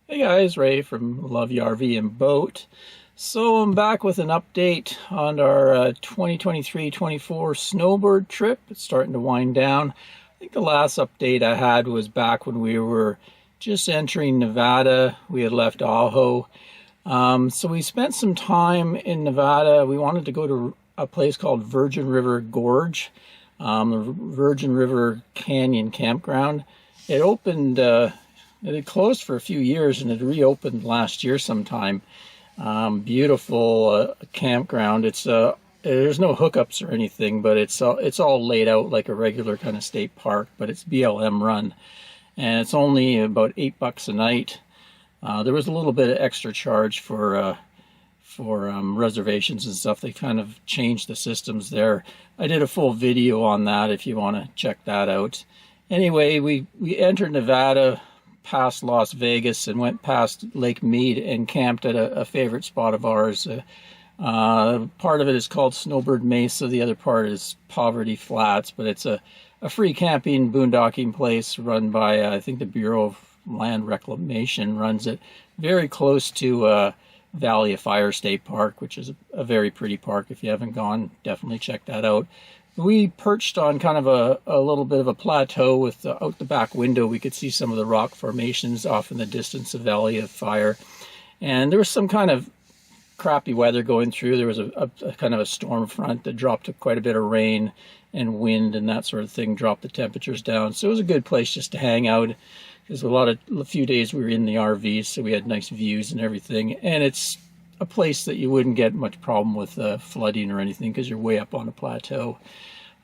Hey guys, Ray from Love Your RV and Boat. So I'm back with an update on our 2023-24 Snowbird trip. It's starting to wind down. I think the last update I had was back when we were just entering Nevada. We had left Ajo. So we spent some time in Nevada. We wanted to go to a place called Virgin River Gorge, the Virgin River Canyon Campground. It opened... It had closed for a few years and it reopened last year sometime. Beautiful campground. There's no hookups or anything, but it's all laid out like a regular kind of state park, but it's BLM run, and it's only about $8 a night. There was a little bit of extra charge for reservations and stuff. They kind of changed the systems there. I did a full video on that if you want to check that out. Anyway, we entered Nevada past Las Vegas and went past Lake Mead and camped at a favorite spot of ours. Part of it is called Snowbird Mesa. The other part is Poverty Flats, but it's a free camping boondocking place run by, I think the Bureau of Land Reclamation runs it, very close to Valley of Fire State Park, which is a very pretty park. If you haven't gone, definitely check that out. We perched on kind of a little bit of a plateau with out the back window. We could see some of the rock formations off in the distance of Valley of Fire. And there was some kind of crappy weather going through. There was a kind of a storm front that dropped quite a bit of rain and wind and that sort of thing, dropped the temperatures down. So it was a good place just to hang out. Because a few days we were in the RV, so we had nice views and everything. And it's a place that you wouldn't get much problem with flooding or anything because you're way up on a plateau.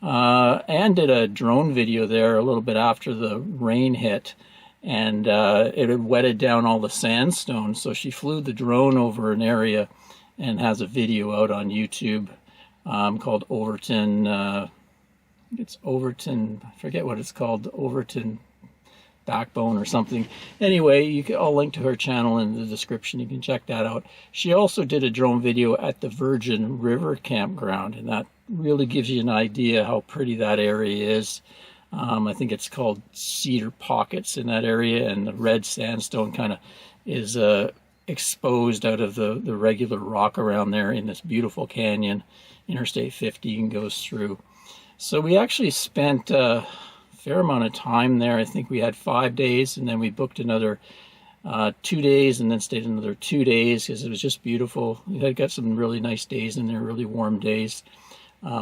Anne did a drone video there a little bit after the rain hit, and it had wetted down all the sandstone, so she flew the drone over an area and has a video out on YouTube called Overton, it's Overton, I forget what it's called, Overton Backbone or something. Anyway, I'll link to her channel in the description. You can check that out. She also did a drone video at the Virgin River Campground, and that really gives you an idea how pretty that area is. I think it's called Cedar Pockets in that area, and the red sandstone kind of is exposed out of the regular rock around there in this beautiful canyon. Interstate 15 goes through. So we actually spent fair amount of time there. I think we had 5 days, and then we booked another 2 days and then stayed another 2 days because it was just beautiful. We had got some really nice days in there, really warm days.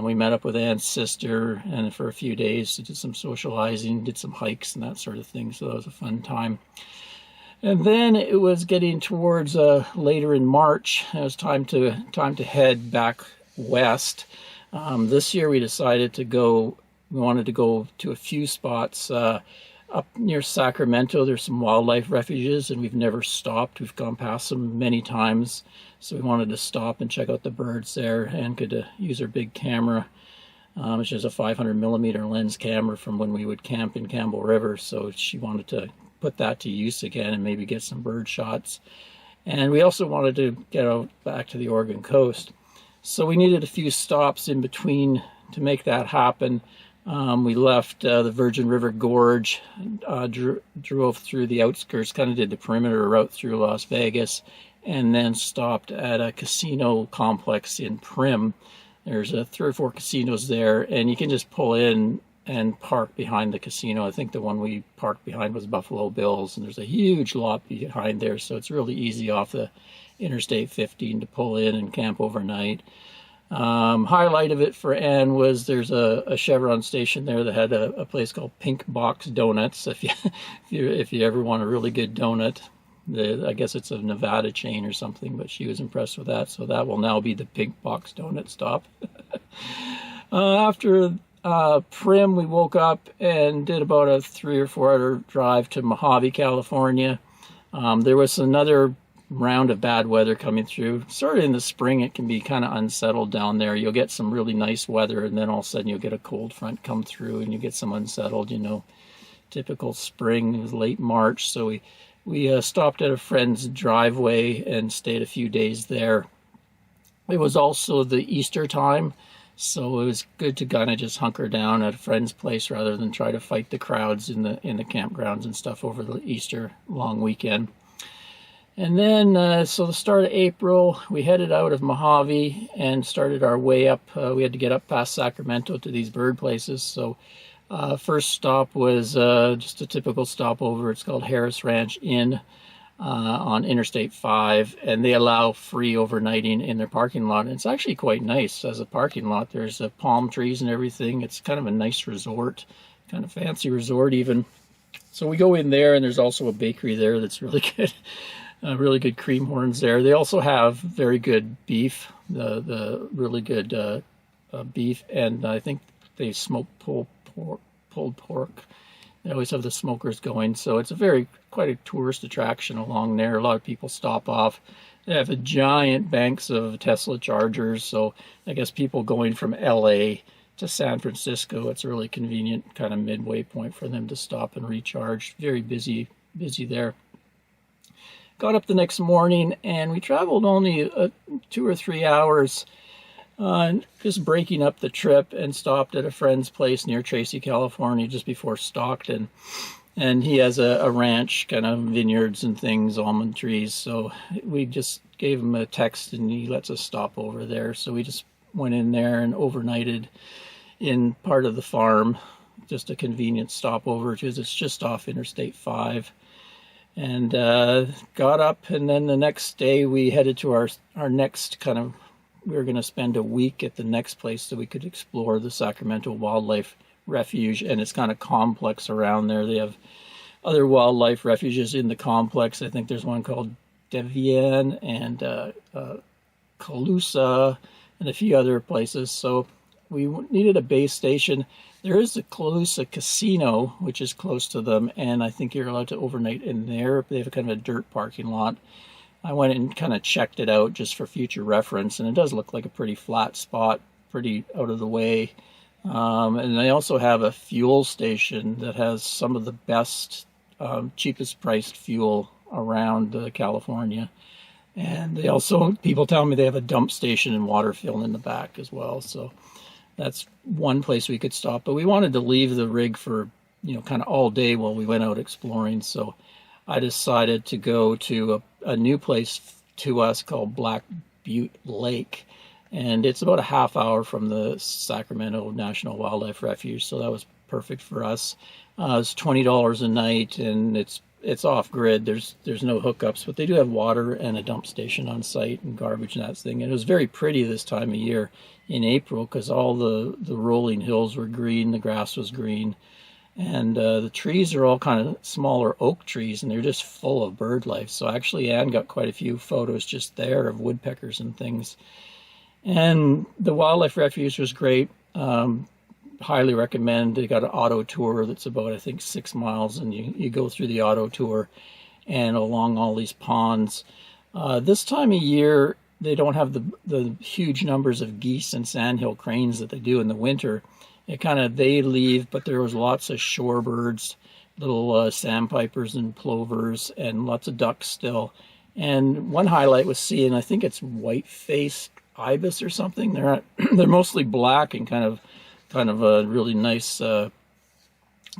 We met up with Anne's sister and for a few days did some socializing, did some hikes and that sort of thing, so that was a fun time. And then it was getting towards later in March. It was time to head back west. This year we decided to go. We wanted to go to a few spots up near Sacramento. There's some wildlife refuges, and we've never stopped. We've gone past them many times, so we wanted to stop and check out the birds there, and could use her big camera, which is a 500mm lens camera from when we would camp in Campbell River. So she wanted to put that to use again and maybe get some bird shots. And we also wanted to get out back to the Oregon coast. So we needed a few stops in between to make that happen. We left the Virgin River Gorge, drove through the outskirts, kind of did the perimeter route through Las Vegas, and then stopped at a casino complex in Primm. There's 3 or 4 casinos there, and you can just pull in and park behind the casino. I think the one we parked behind was Buffalo Bill's, and there's a huge lot behind there, so it's really easy off the Interstate 15 to pull in and camp overnight. Highlight of it for Anne was there's a Chevron station there that had a place called Pink Box Donuts. If you ever want a really good donut, I guess it's a Nevada chain or something, but she was impressed with that. So that will now be the Pink Box Donut stop. After Primm, we woke up and did about a 3 or 4 hour drive to Mojave, California. There was another round of bad weather coming through. Sort of in the spring, it can be kind of unsettled down there. You'll get some really nice weather, and then all of a sudden you'll get a cold front come through and you get some unsettled, typical spring. It was late March, so we stopped at a friend's driveway and stayed a few days there. It was also the Easter time, so it was good to kind of just hunker down at a friend's place rather than try to fight the crowds in the campgrounds and stuff over the Easter long weekend. And then, so the start of April, we headed out of Mojave and started our way up. We had to get up past Sacramento to these bird places. So first stop was just a typical stopover. It's called Harris Ranch Inn on Interstate 5, and they allow free overnighting in their parking lot. And it's actually quite nice as a parking lot. There's palm trees and everything. It's kind of a nice resort, kind of fancy resort even. So we go in there, and there's also a bakery there that's really good. Really good cream horns there. They also have very good beef, the really good beef, and I think they smoke pulled pork. They always have the smokers going, so it's quite a tourist attraction along there. A lot of people stop off. They have a giant banks of Tesla chargers, so I guess people going from LA to San Francisco, it's a really convenient kind of midway point for them to stop and recharge. Very busy there. Got up the next morning, and we traveled only 2 or 3 hours, just breaking up the trip, and stopped at a friend's place near Tracy, California, just before Stockton. And he has a ranch, kind of vineyards and things, almond trees. So we just gave him a text, and he lets us stop over there. So we just went in there and overnighted in part of the farm, just a convenient stopover, because it's just off Interstate 5. And got up, and then the next day we headed to our next we were going to spend a week at the next place so we could explore the Sacramento Wildlife Refuge, and it's kind of complex around there. They have other wildlife refuges in the complex. I think there's one called Devian and Calusa and a few other places. So we needed a base station. There is the Calusa Casino, which is close to them, and I think you're allowed to overnight in there. They have a kind of a dirt parking lot. I went and kind of checked it out just for future reference, and it does look like a pretty flat spot, pretty out of the way. And they also have a fuel station that has some of the best, cheapest priced fuel around California. And they also, people tell me they have a dump station and water fill in the back as well. So that's one place we could stop, but we wanted to leave the rig for, kind of all day while we went out exploring. So I decided to go to a new place to us called Black Butte Lake. And it's about a half hour from the Sacramento National Wildlife Refuge. So that was perfect for us. It's $20 a night, and it's off grid. There's no hookups, but they do have water and a dump station on site and garbage and that thing. And it was very pretty this time of year in April, because all the rolling hills were green, the grass was green, and the trees are all kind of smaller oak trees, and they're just full of bird life. So actually Anne got quite a few photos just there of woodpeckers and things. And the wildlife refuge was great. Highly recommend. They got an auto tour that's about, I think, 6 miles, and you go through the auto tour and along all these ponds. This time of year, they don't have the huge numbers of geese and sandhill cranes that they do in the winter. They leave, but there was lots of shorebirds, little sandpipers and plovers, and lots of ducks still. And one highlight was seeing, I think it's white-faced ibis or something. They're mostly black and kind of a really nice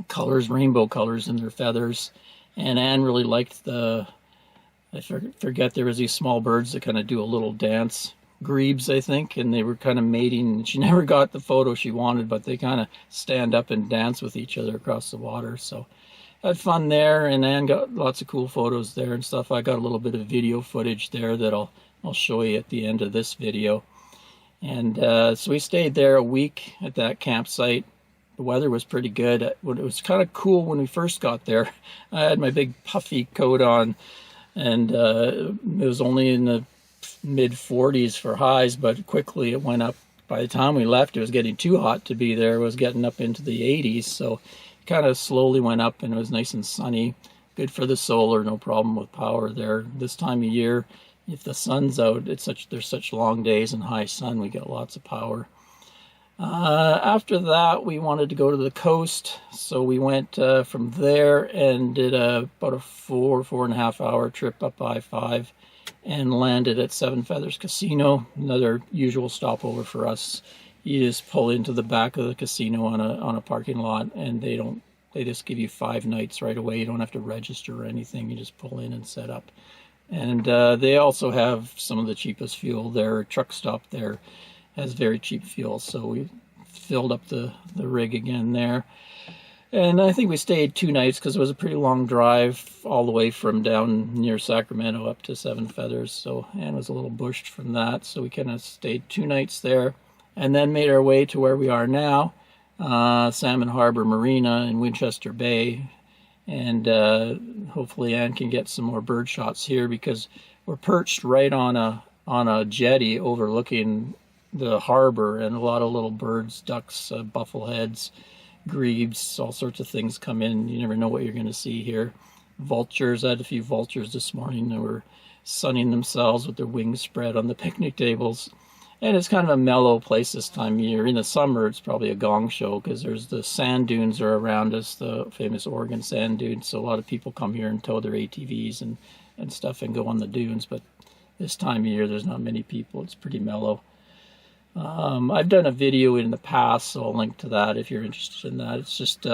colors, rainbow colors in their feathers. And Anne really liked I forget, there was these small birds that kind of do a little dance, grebes, I think, and they were kind of mating. She never got the photo she wanted, but they kind of stand up and dance with each other across the water. So had fun there, and Anne got lots of cool photos there and stuff. I got a little bit of video footage there that I'll show you at the end of this video. And so we stayed there a week at that campsite. The weather was pretty good. It was kind of cool when we first got there. I had my big puffy coat on, and it was only in the mid 40s for highs, but quickly it went up. By the time we left, it was getting too hot to be there. It was getting up into the 80s, so it kind of slowly went up, and it was nice and sunny. Good for the solar, no problem with power there. This time of year, if the sun's out, there's such long days and high sun, we get lots of power. After that, we wanted to go to the coast, so we went from there and did about a 4.5 hour trip up I-5 and landed at Seven Feathers Casino, another usual stopover for us. You just pull into the back of the casino on a parking lot, and they just give you 5 nights right away. You don't have to register or anything. You just pull in and set up. And they also have some of the cheapest fuel. Their truck stop there has very cheap fuel, so we filled up the rig again there. And I think we stayed 2 nights because it was a pretty long drive all the way from down near Sacramento up to Seven Feathers. So, and was a little bushed from that. So we kind of stayed 2 nights there and then made our way to where we are now, Salmon Harbor Marina in Winchester Bay. And hopefully Ann can get some more bird shots here because we're perched right on a jetty overlooking the harbor, and a lot of little birds, ducks, buffleheads, grebes, all sorts of things come in. You never know what you're going to see here. Vultures, I had a few vultures this morning that were sunning themselves with their wings spread on the picnic tables. And it's kind of a mellow place this time of year. In the summer, it's probably a gong show because there's the sand dunes are around us, the famous Oregon sand dunes. So a lot of people come here and tow their ATVs and stuff and go on the dunes. But this time of year, there's not many people. It's pretty mellow. I've done a video in the past, so I'll link to that if you're interested in that. It's just,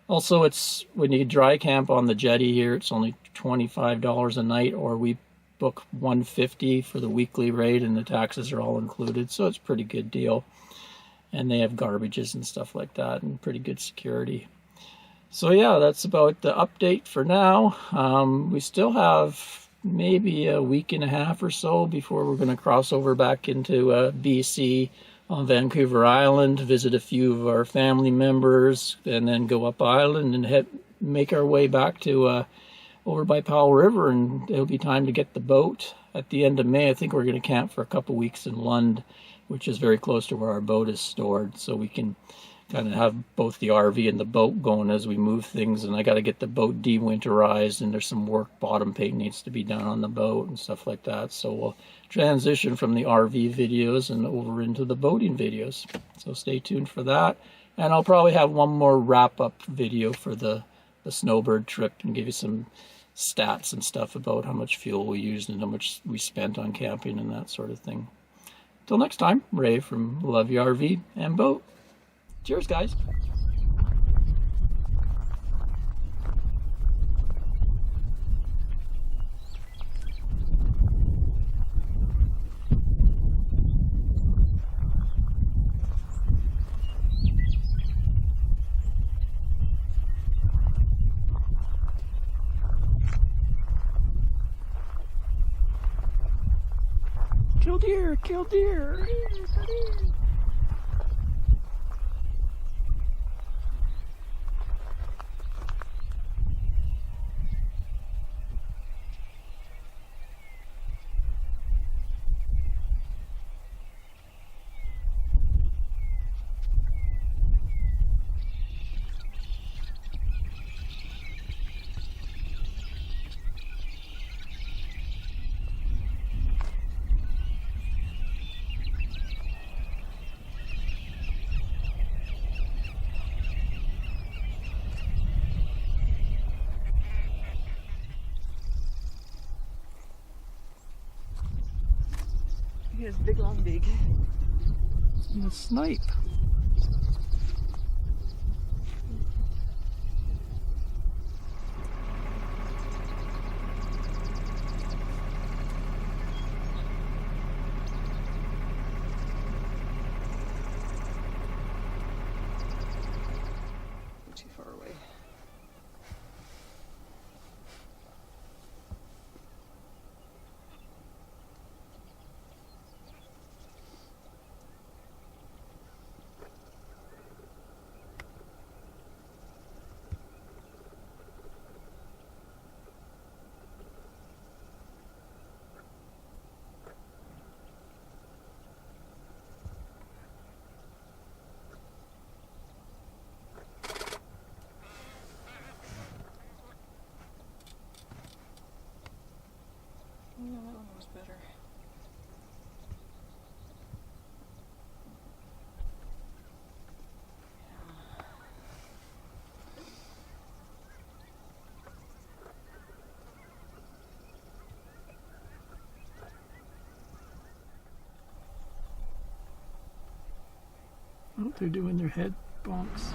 also it's, when you dry camp on the jetty here, it's only $25 a night, or we book $150 for the weekly rate, and the taxes are all included, so it's a pretty good deal. And they have garbages and stuff like that, and pretty good security. So yeah, that's about the update for now. We still have maybe a week and a half or so before we're going to cross over back into BC on Vancouver Island, visit a few of our family members, and then go up island and make our way back to over by Powell River, and it'll be time to get the boat. At the end of May, I think we're going to camp for a couple weeks in Lund, which is very close to where our boat is stored, so we can kind of have both the RV and the boat going as we move things. And I got to get the boat dewinterized, and there's some work, bottom paint needs to be done on the boat and stuff like that. So we'll transition from the RV videos and over into the boating videos. So stay tuned for that. And I'll probably have one more wrap-up video for the Snowbird trip and give you some stats and stuff about how much fuel we used and how much we spent on camping and that sort of thing. Till next time, Ray from Love Your RV and Boat. Cheers, guys. Kill deer, kill deer. Here's big long beak. And a snipe. Too far away. Yeah, that one was better. Oh, they're doing their head bonks.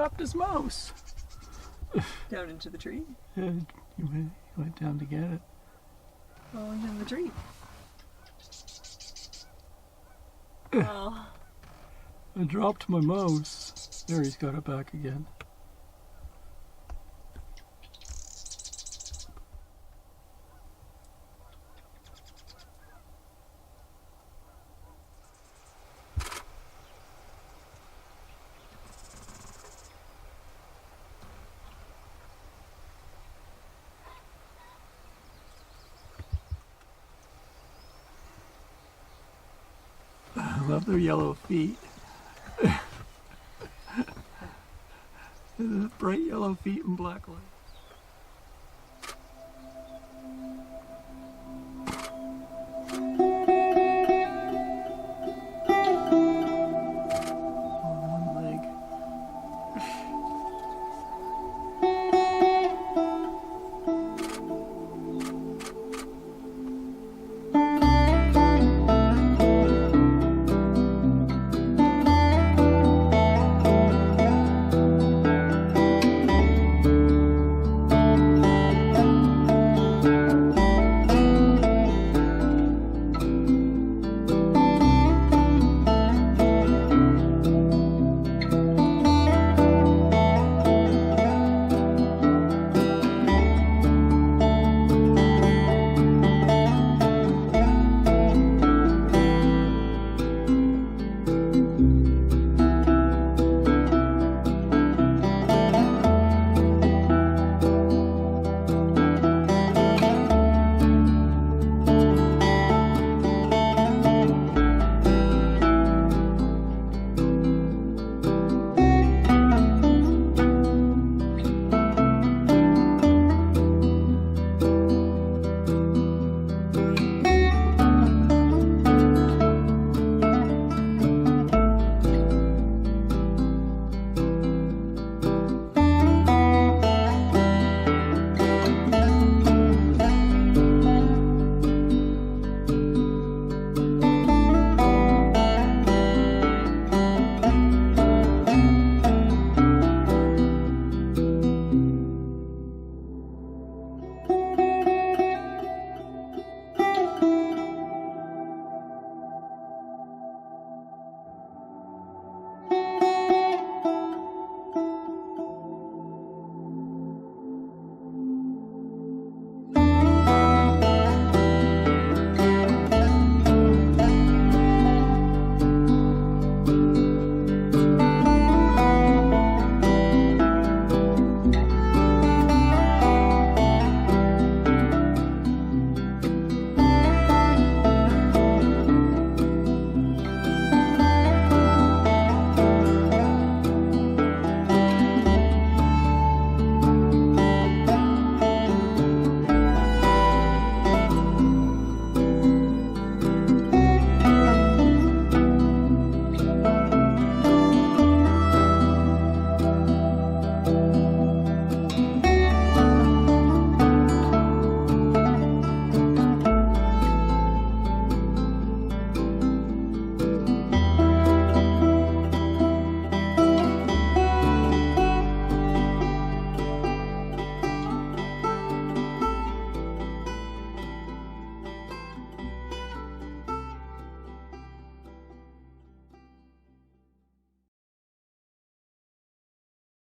dropped his mouse. Down into the tree? Yeah, he went down to get it. Falling in the tree. Oh. I dropped my mouse. There, he's got it back again. I love their yellow feet. Bright yellow feet and black legs.